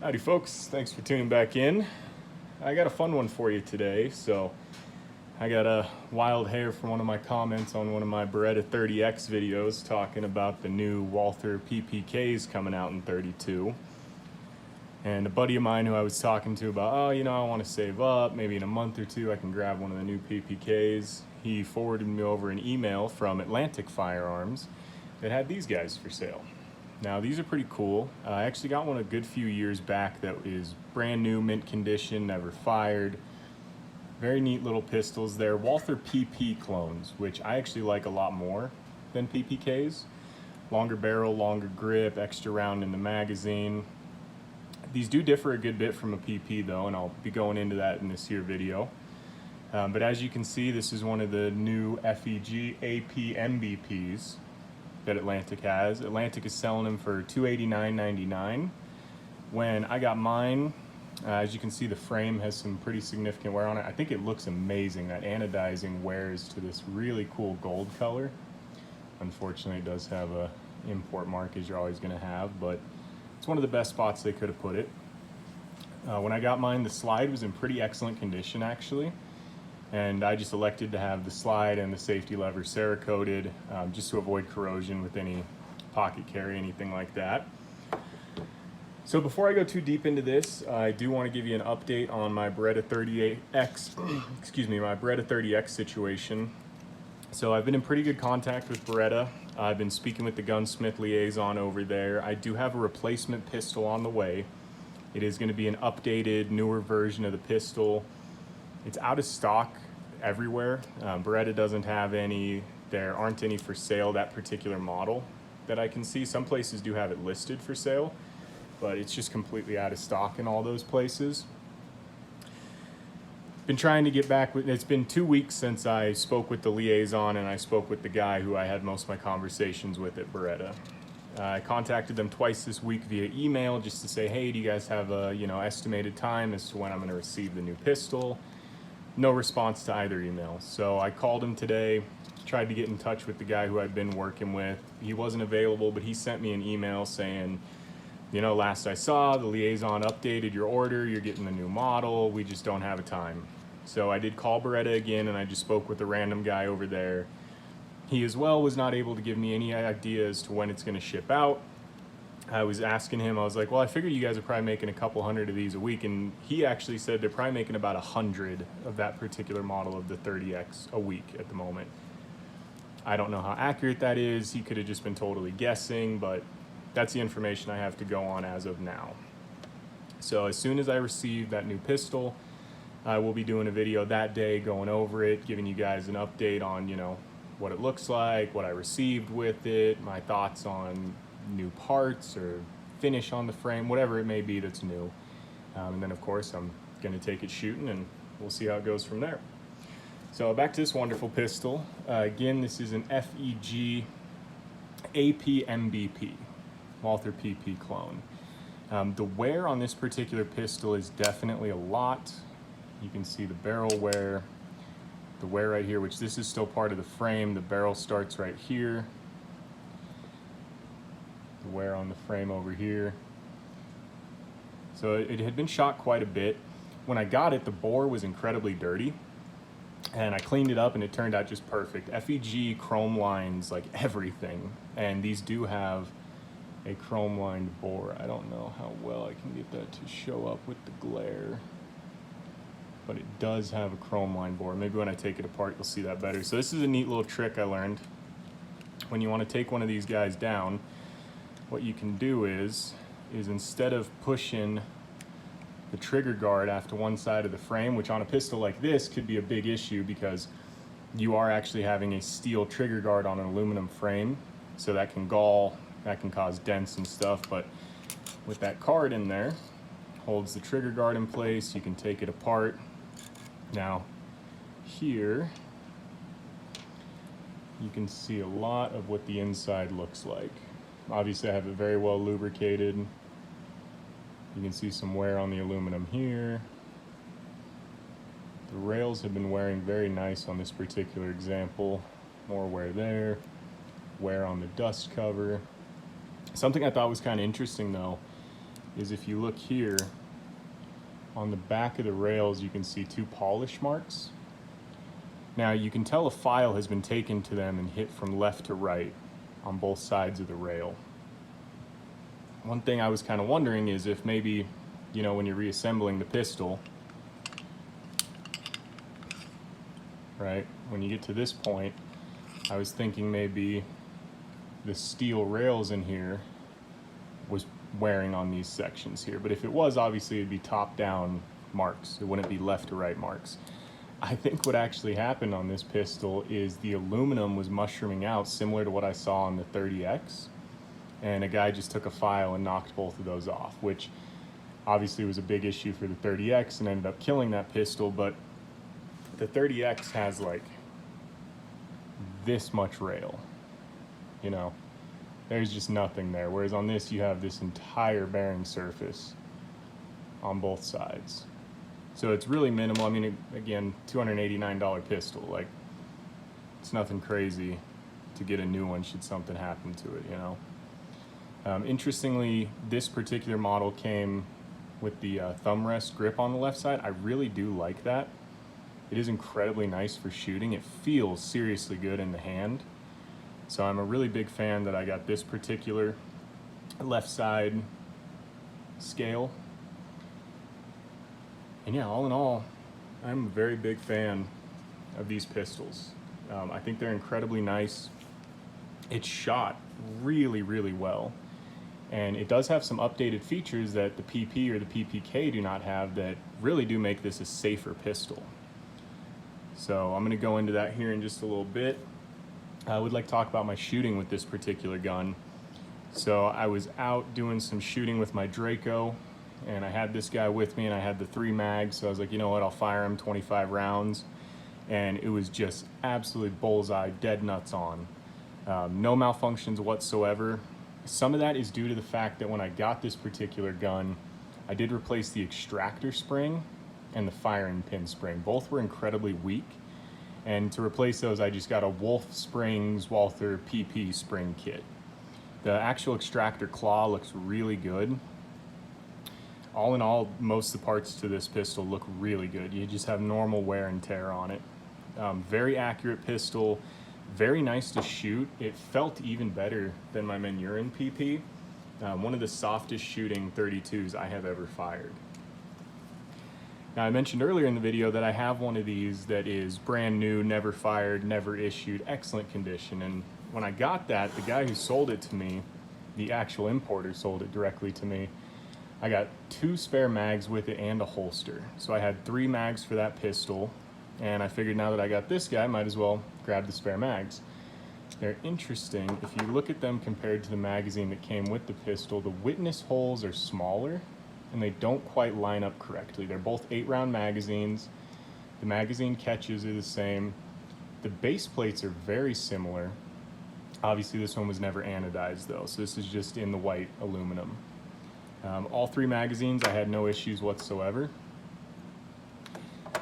Howdy folks, thanks for tuning back in. I got a fun one for you today. So I got a wild hair from one of my comments on one of my Beretta 30X videos talking about the new Walther PPKs coming out in 32. And a buddy of mine who I was talking to about, I want to save up, maybe in a month or two I can grab one of the new PPKs. He forwarded me over an email from Atlantic Firearms that had these guys for sale. Now these are pretty cool. I actually got one a good few years back that is brand new, mint condition, never fired. Very neat little pistols. They're Walther PP clones, which I actually like a lot more than PPKs. Longer barrel, longer grip, extra round in the magazine. These do differ a good bit from a PP though, and I'll be going into that in this here video. But as you can see, this is one of the new FEG AP-MBPs that Atlantic has. Atlantic is selling them for $289.99. When I got mine, as you can see, the frame has some pretty significant wear on it. I think it looks amazing. That anodizing wears to this really cool gold color. Unfortunately, it does have a import mark, as you're always gonna have, but it's one of the best spots they could have put it. When I got mine, the slide was in pretty excellent condition actually. And I just elected to have the slide and the safety lever Cerakoted just to avoid corrosion with any pocket carry, anything like that. So before I go too deep into this, I do want to give you an update on my Beretta 38X, my Beretta 30X situation. So I've been in pretty good contact with Beretta. I've been speaking with the gunsmith liaison over there. I do have a replacement pistol on the way. It is going to be an updated, newer version of the pistol. It's out of stock everywhere. Beretta doesn't have any, there aren't any for sale, that particular model that I can see. Some places do have it listed for sale, but it's just completely out of stock in all those places. Been trying to get back with, it's been 2 weeks since I spoke with the liaison and I spoke with the guy who I had most of my conversations with at Beretta. I contacted them twice this week via email just to say, hey, do you guys have a estimated time as to when I'm going to receive the new pistol? No response to either email. So I called him today, tried to get in touch with the guy who I'd been working with. He wasn't available, but he sent me an email saying, last I saw, the liaison updated your order, you're getting the new model, we just don't have a time. So I did call Beretta again and I just spoke with a random guy over there. He as well was not able to give me any idea as to when it's gonna ship out. I was asking him, I was like, well, I figured you guys are probably making a couple hundred of these a week, and he actually said they're probably making about 100 of that particular model of the 30X a week at the moment. I don't know how accurate that is. He could have just been totally guessing, but that's the information I have to go on as of now. So as soon as I receive that new pistol, I will be doing a video that day going over it, giving you guys an update on, what it looks like, what I received with it, my thoughts on new parts or finish on the frame, whatever it may be that's new. And then of course I'm gonna take it shooting and we'll see how it goes from there. So back to this wonderful pistol. Again, this is an FEG AP-MBP, Walther PP clone. The wear on this particular pistol is definitely a lot. You can see the barrel wear, the wear right here, which this is still part of the frame. The barrel starts right here. The wear on the frame over here. So it had been shot quite a bit. When I got it, the bore was incredibly dirty and I cleaned it up and it turned out just perfect. FEG chrome lines like everything, and these do have a chrome lined bore. I don't know how well I can get that to show up with the glare, but it does have a chrome lined bore. Maybe when I take it apart you'll see that better. So this is a neat little trick I learned. When you want to take one of these guys down, what you can do is instead of pushing the trigger guard off to one side of the frame, which on a pistol like this could be a big issue because you are actually having a steel trigger guard on an aluminum frame, so that can gall, that can cause dents and stuff. But with that card in there, holds the trigger guard in place, you can take it apart. Now here you can see a lot of what the inside looks like. Obviously I have it very well lubricated. You can see some wear on the aluminum here. The rails have been wearing very nice on this particular example. More wear there, wear on the dust cover. Something I thought was kind of interesting though, is if you look here, on the back of the rails, you can see 2 polish marks. Now you can tell a file has been taken to them and hit from left to right on both sides of the rail. One thing I was kind of wondering is if maybe, you know, when you're reassembling the pistol, right, when you get to this point, I was thinking maybe the steel rails in here was wearing on these sections here. But if it was, obviously it'd be top down marks. It wouldn't be left to right marks. I think what actually happened on this pistol is the aluminum was mushrooming out, similar to what I saw on the 30X. And a guy just took a file and knocked both of those off, which obviously was a big issue for the 30X and ended up killing that pistol. But the 30X has like this much rail, you know. There's just nothing there, whereas on this you have this entire bearing surface on both sides. So it's really minimal. I mean, again, $289 pistol, like, it's nothing crazy to get a new one should something happen to it, you know. Interestingly, this particular model came with the thumb rest grip on the left side. I really do like that. It is incredibly nice for shooting. It feels seriously good in the hand. So I'm a really big fan that I got this particular left side scale. And yeah, all in all, I'm a very big fan of these pistols. I think they're incredibly nice. It's shot really, really well. And it does have some updated features that the PP or the PPK do not have that really do make this a safer pistol. So I'm gonna go into that here in just a little bit. I would like to talk about my shooting with this particular gun. So I was out doing some shooting with my Draco, and I had this guy with me, and I had the 3 mags, so I was like, you know what, I'll fire him 25 rounds. And it was just absolutely bullseye, dead nuts on. No malfunctions whatsoever. Some of that is due to the fact that when I got this particular gun, I did replace the extractor spring and the firing pin spring. Both were incredibly weak. And to replace those, I just got a Wolf Springs Walther PP spring kit. The actual extractor claw looks really good. All in all, most of the parts to this pistol look really good. You just have normal wear and tear on it. Very accurate pistol, very nice to shoot. It felt even better than my Manurin PP. One of the softest shooting 32s I have ever fired. Now, I mentioned earlier in the video that I have one of these that is brand new, never fired, never issued, excellent condition. And when I got that, the guy who sold it to me, the actual importer sold it directly to me, I got 2 spare mags with it and a holster. So I had 3 mags for that pistol, and I figured now that I got this guy, I might as well grab the spare mags. They're interesting. If you look at them compared to the magazine that came with the pistol, the witness holes are smaller, and they don't quite line up correctly. They're both 8-round magazines. The magazine catches are the same. The base plates are very similar. Obviously this one was never anodized though, so this is just in the white aluminum. All 3 magazines, I had no issues whatsoever.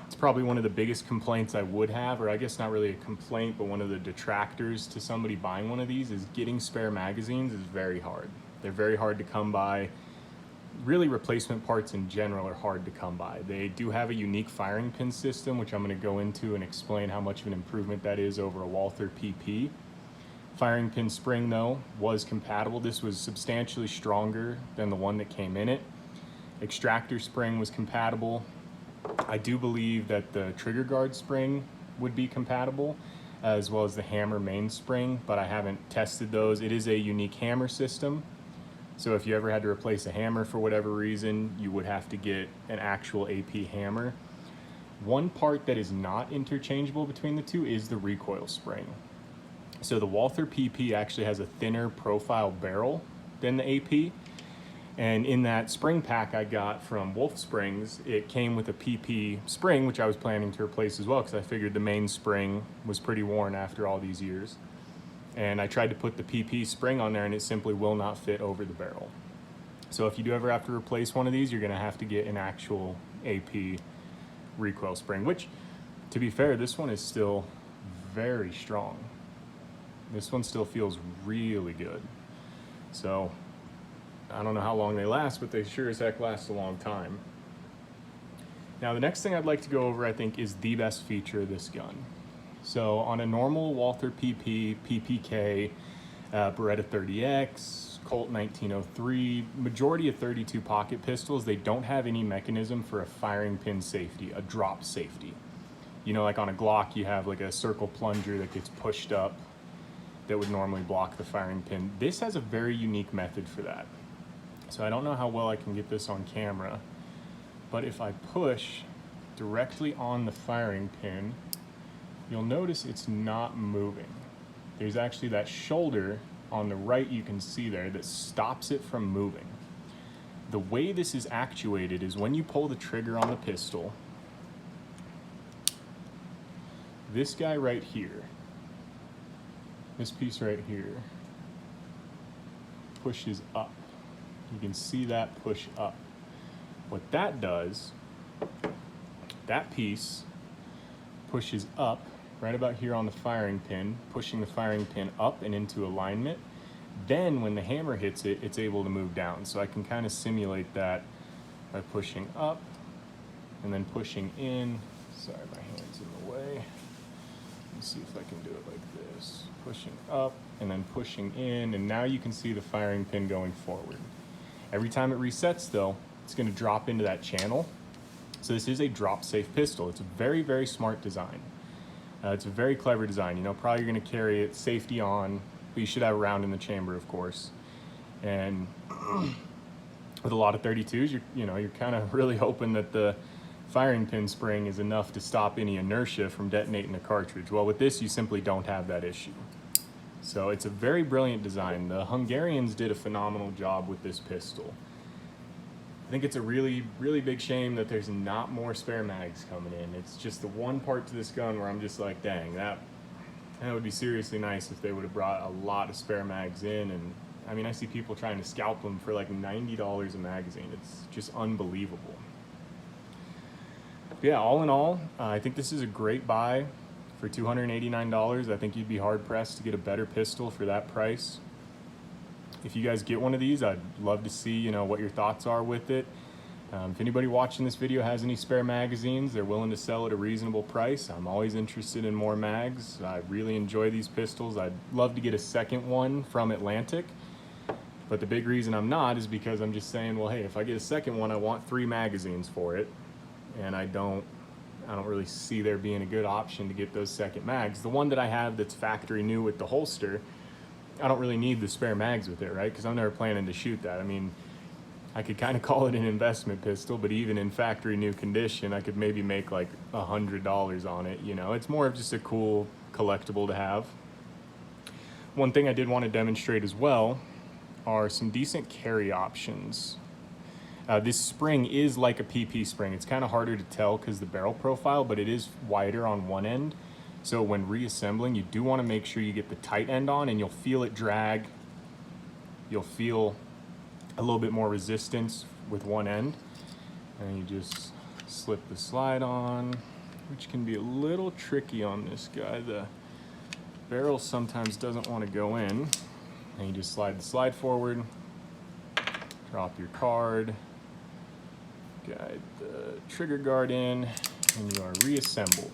It's probably one of the biggest complaints I would have, or I guess not really a complaint, but one of the detractors to somebody buying one of these is getting spare magazines is very hard. They're very hard to come by. Really, replacement parts in general are hard to come by. They do have a unique firing pin system, which I'm going to go into and explain how much of an improvement that is over a Walther PP. Firing pin spring, though, was compatible. This was substantially stronger than the one that came in it. Extractor spring was compatible. I do believe that the trigger guard spring would be compatible, as well as the hammer mainspring, but I haven't tested those. It is a unique hammer system. So if you ever had to replace a hammer for whatever reason, you would have to get an actual AP hammer. One part that is not interchangeable between the two is the recoil spring. So the Walther PP actually has a thinner profile barrel than the AP. And in that spring pack I got from Wolf Springs, it came with a PP spring, which I was planning to replace as well because I figured the main spring was pretty worn after all these years. And I tried to put the PP spring on there and it simply will not fit over the barrel. So if you do ever have to replace one of these, you're gonna have to get an actual AP recoil spring, which, to be fair, this one is still very strong. This one still feels really good. So I don't know how long they last, but they sure as heck last a long time. Now the next thing I'd like to go over, I think, is the best feature of this gun. So on a normal Walther PP, PPK, Beretta 30X, Colt 1903, majority of 32 pocket pistols, they don't have any mechanism for a firing pin safety, a drop safety. You know, like on a Glock, you have like a circle plunger that gets pushed up that would normally block the firing pin. This has a very unique method for that. So I don't know how well I can get this on camera, but if I push directly on the firing pin, you'll notice it's not moving. There's actually that shoulder on the right you can see there that stops it from moving. The way this is actuated is when you pull the trigger on the pistol, this guy right here, this piece right here, pushes up. You can see that push up. What that does, that piece pushes up right about here on the firing pin, pushing the firing pin up and into alignment. Then when the hammer hits it, it's able to move down. So I can kind of simulate that by pushing up and then pushing in. Sorry, my hand's in the way. Let's see if I can do it like this. Pushing up and then pushing in, and now you can see the firing pin going forward. Every time it resets though, it's going to drop into that channel. So this is a drop safe pistol. It's a very, very smart design. It's a very clever design. You know, probably you're going to carry it safety on, but you should have a round in the chamber, of course. And with a lot of 32s, you're kind of really hoping that the firing pin spring is enough to stop any inertia from detonating the cartridge. Well, with this, you simply don't have that issue. So it's a very brilliant design. The Hungarians did a phenomenal job with this pistol. I think it's a really, really big shame that there's not more spare mags coming in. It's just the one part to this gun where I'm just like, dang, that would be seriously nice if they would have brought a lot of spare mags in. And I mean, I see people trying to scalp them for like $90 a magazine. It's just unbelievable. But yeah, all in all, I think this is a great buy for $289. I think you'd be hard pressed to get a better pistol for that price. If you guys get one of these, I'd love to see, what your thoughts are with it. If anybody watching this video has any spare magazines, they're willing to sell at a reasonable price. I'm always interested in more mags. I really enjoy these pistols. I'd love to get a second one from Atlantic, but the big reason I'm not is because I'm just saying, well, hey, if I get a second one, I want 3 magazines for it, and I don't really see there being a good option to get those second mags. The one that I have that's factory new with the holster, I don't really need the spare mags with it, right? Because I'm never planning to shoot that. I mean, I could kind of call it an investment pistol, but even in factory new condition, I could maybe make like $100 on it. It's more of just a cool collectible to have. One thing I did want to demonstrate as well are some decent carry options. This spring is like a PP spring. It's kind of harder to tell because the barrel profile, but it is wider on one end. So when reassembling, you do want to make sure you get the tight end on, and you'll feel it drag. You'll feel a little bit more resistance with one end. And you just slip the slide on, which can be a little tricky on this guy. The barrel sometimes doesn't want to go in. And you just slide the slide forward, drop your card, guide the trigger guard in, and you are reassembled.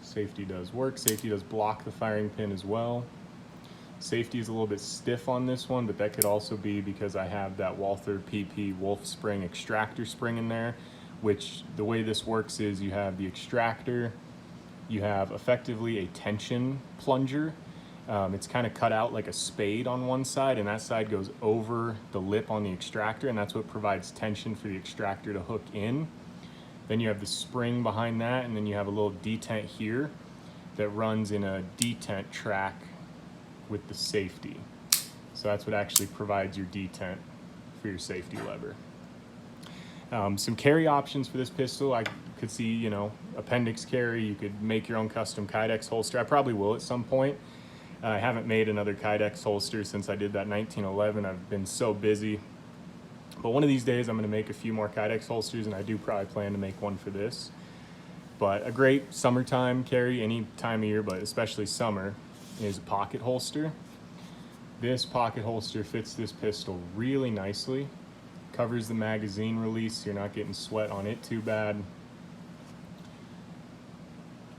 Safety does work. Safety does block the firing pin as well. Safety is a little bit stiff on this one, but that could also be because I have that Walther PP Wolf Spring extractor spring in there, which the way this works is you have the extractor, you have effectively a tension plunger. It's kind of cut out like a spade on one side, and that side goes over the lip on the extractor, and that's what provides tension for the extractor to hook in. Then you have the spring behind that, and then you have a little detent here that runs in a detent track with the safety. So that's what actually provides your detent for your safety lever. Some carry options for this pistol, I could see, appendix carry. You could make your own custom Kydex holster. I probably will at some point. I haven't made another Kydex holster since I did that 1911. I've been so busy. But one of these days I'm going to make a few more Kydex holsters, and I do probably plan to make one for this. But a great summertime carry, any time of year, but especially summer, is a pocket holster. This pocket holster fits this pistol really nicely. Covers the magazine release so you're not getting sweat on it too bad.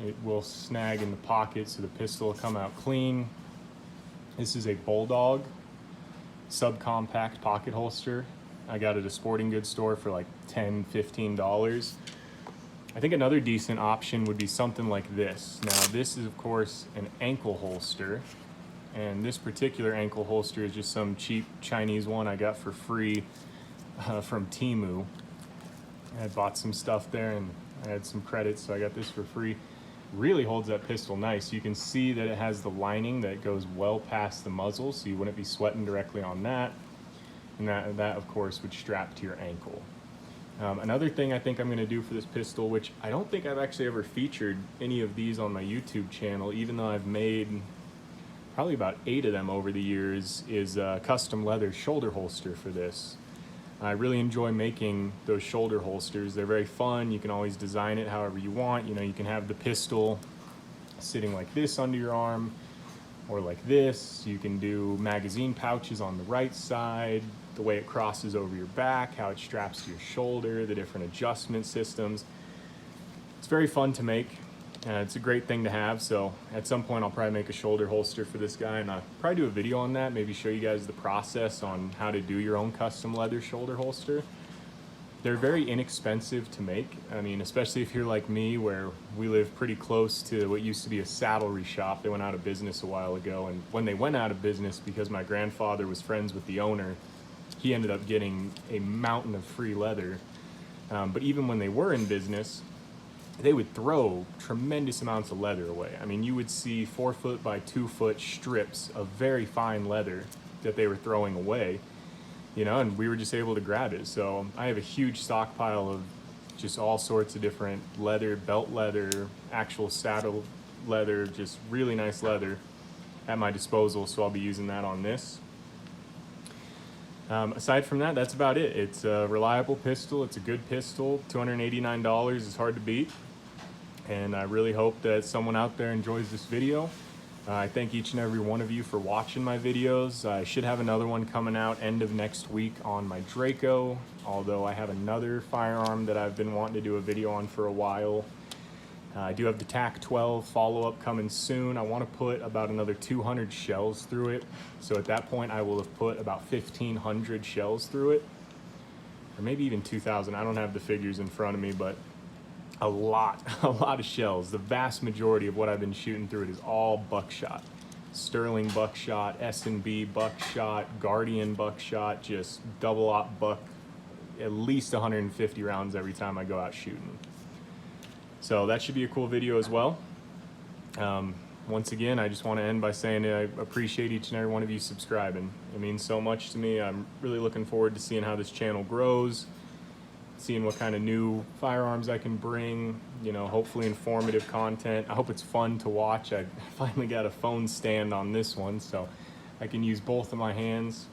It will snag in the pocket so the pistol will come out clean. This is a Bulldog subcompact pocket holster. I got it at a sporting goods store for like $10, $15. I think another decent option would be something like this. Now this is of course an ankle holster, and this particular ankle holster is just some cheap Chinese one I got for free from Temu. I had bought some stuff there and I had some credits, so I got this for free. Really holds that pistol nice. You can see that it has the lining that goes well past the muzzle, so you wouldn't be sweating directly on that. And that of course would strap to your ankle. Another thing I think I'm going to do for this pistol, which I don't think I've actually ever featured any of these on my YouTube channel, even though I've made probably about 8 of them over the years, is a custom leather shoulder holster for this. I really enjoy making those shoulder holsters. They're very fun. You can always design it however you want. You know, you can have the pistol sitting like this under your arm or like this. You can do magazine pouches on the right side, the way it crosses over your back, how it straps to your shoulder, the different adjustment systems. It's very fun to make. It's a great thing to have, so at some point I'll probably make a shoulder holster for this guy, and I'll probably do a video on that, maybe show you guys the process on how to do your own custom leather shoulder holster. They're very inexpensive to make. I mean, especially if you're like me, where we live pretty close to what used to be a saddlery shop. They went out of business a while ago, and when they went out of business, because my grandfather was friends with the owner, he ended up getting a mountain of free leather. But even when they were in business, they would throw tremendous amounts of leather away. I mean, you would see 4 foot by 2 foot strips of very fine leather that they were throwing away, you know, and we were just able to grab it. So I have a huge stockpile of just all sorts of different leather, belt leather, actual saddle leather, just really nice leather at my disposal. So I'll be using that on this. Aside from that, that's about it. It's a reliable pistol. It's a good pistol. $289 is hard to beat. And I really hope that someone out there enjoys this video. I thank each and every one of you for watching my videos. I should have another one coming out end of next week on my Draco, although I have another firearm that I've been wanting to do a video on for a while. I do have the TAC-12 follow-up coming soon. I want to put about another 200 shells through it. So at that point, I will have put about 1,500 shells through it. Or maybe even 2,000. I don't have the figures in front of me, but a lot of shells. The vast majority of what I've been shooting through it is all buckshot. Sterling buckshot, S&B buckshot, Guardian buckshot, just double-aught buck, at least 150 rounds every time I go out shooting. So that should be a cool video as well. Once again, I just want to end by saying I appreciate each and every one of you subscribing. It means so much to me. I'm really looking forward to seeing how this channel grows, seeing what kind of new firearms I can bring, you know, hopefully informative content. I hope it's fun to watch. I finally got a phone stand on this one, so I can use both of my hands.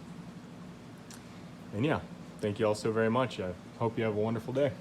And yeah, thank you all so very much. I hope you have a wonderful day.